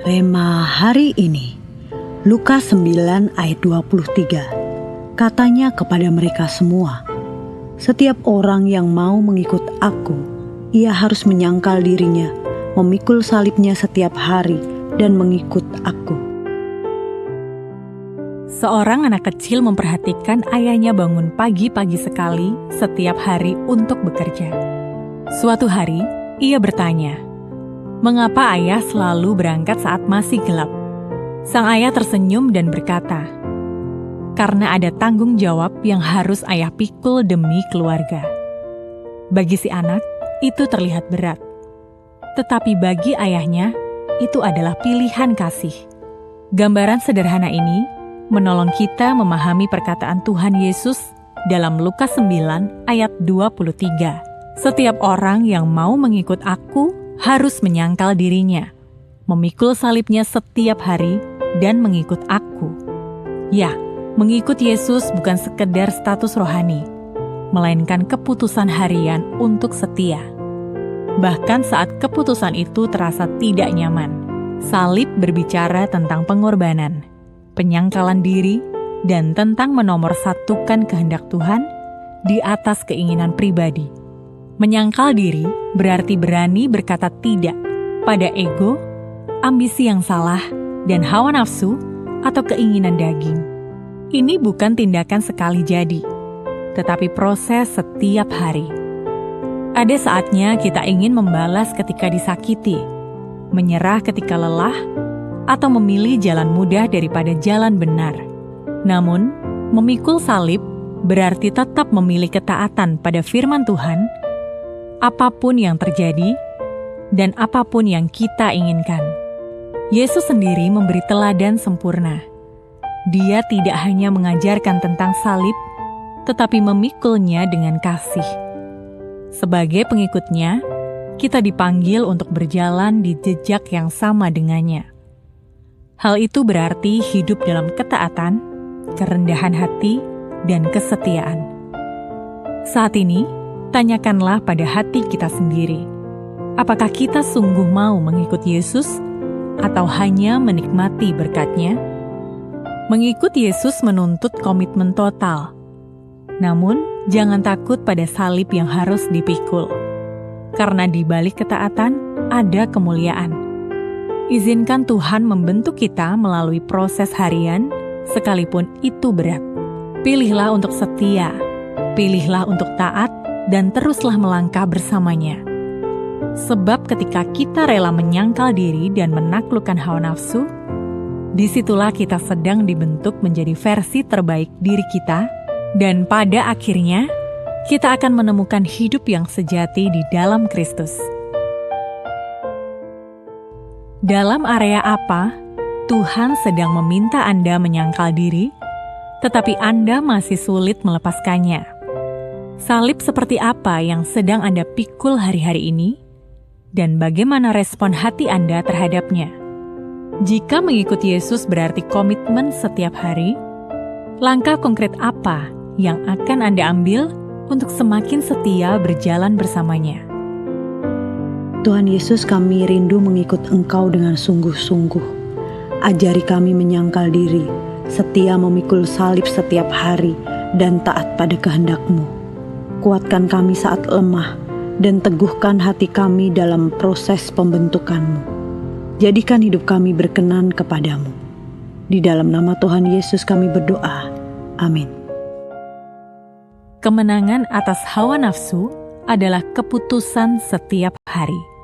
Rema hari ini, Lukas 9 ayat 23. Katanya kepada mereka semua, setiap orang yang mau mengikut aku, ia harus menyangkal dirinya, memikul salibnya setiap hari, dan mengikut aku. Seorang anak kecil memperhatikan ayahnya bangun pagi-pagi sekali setiap hari untuk bekerja. Suatu hari, ia bertanya, "Mengapa ayah selalu berangkat saat masih gelap?" Sang ayah tersenyum dan berkata, "Karena ada tanggung jawab yang harus ayah pikul demi keluarga." Bagi si anak, itu terlihat berat. Tetapi bagi ayahnya, itu adalah pilihan kasih. Gambaran sederhana ini menolong kita memahami perkataan Tuhan Yesus dalam Lukas 9 ayat 23. Setiap orang yang mau mengikut aku harus menyangkal dirinya, memikul salibnya setiap hari, dan mengikut aku. Ya, mengikut Yesus bukan sekedar status rohani, melainkan keputusan harian untuk setia. Bahkan saat keputusan itu terasa tidak nyaman, salib berbicara tentang pengorbanan, penyangkalan diri, dan tentang menomorsatukan kehendak Tuhan di atas keinginan pribadi. Menyangkal diri berarti berani berkata tidak pada ego, ambisi yang salah, dan hawa nafsu atau keinginan daging. Ini bukan tindakan sekali jadi, tetapi proses setiap hari. Ada saatnya kita ingin membalas ketika disakiti, menyerah ketika lelah, atau memilih jalan mudah daripada jalan benar. Namun, memikul salib berarti tetap memilih ketaatan pada firman Tuhan, apapun yang terjadi, dan apapun yang kita inginkan. Yesus sendiri memberi teladan sempurna. Dia tidak hanya mengajarkan tentang salib, tetapi memikulnya dengan kasih. Sebagai pengikutnya, kita dipanggil untuk berjalan di jejak yang sama dengannya. Hal itu berarti hidup dalam ketaatan, kerendahan hati, dan kesetiaan. Saat ini, tanyakanlah pada hati kita sendiri, apakah kita sungguh mau mengikut Yesus atau hanya menikmati berkat-Nya? Mengikut Yesus menuntut komitmen total. Namun, jangan takut pada salib yang harus dipikul, karena di balik ketaatan ada kemuliaan. Izinkan Tuhan membentuk kita melalui proses harian, sekalipun itu berat. Pilihlah untuk setia, pilihlah untuk taat, dan teruslah melangkah bersamanya. Sebab ketika kita rela menyangkal diri dan menaklukkan hawa nafsu, disitulah kita sedang dibentuk menjadi versi terbaik diri kita, dan pada akhirnya, kita akan menemukan hidup yang sejati di dalam Kristus. Dalam area apa Tuhan sedang meminta Anda menyangkal diri, tetapi Anda masih sulit melepaskannya? Salib seperti apa yang sedang Anda pikul hari-hari ini? Dan bagaimana respon hati Anda terhadapnya? Jika mengikuti Yesus berarti komitmen setiap hari, langkah konkret apa yang akan Anda ambil untuk semakin setia berjalan bersamanya? Tuhan Yesus, kami rindu mengikut Engkau dengan sungguh-sungguh. Ajari kami menyangkal diri, setia memikul salib setiap hari, dan taat pada kehendak-Mu. Kuatkan kami saat lemah, dan teguhkan hati kami dalam proses pembentukan-Mu. Jadikan hidup kami berkenan kepadamu. Di dalam nama Tuhan Yesus kami berdoa. Amin. Kemenangan atas hawa nafsu adalah keputusan setiap hari.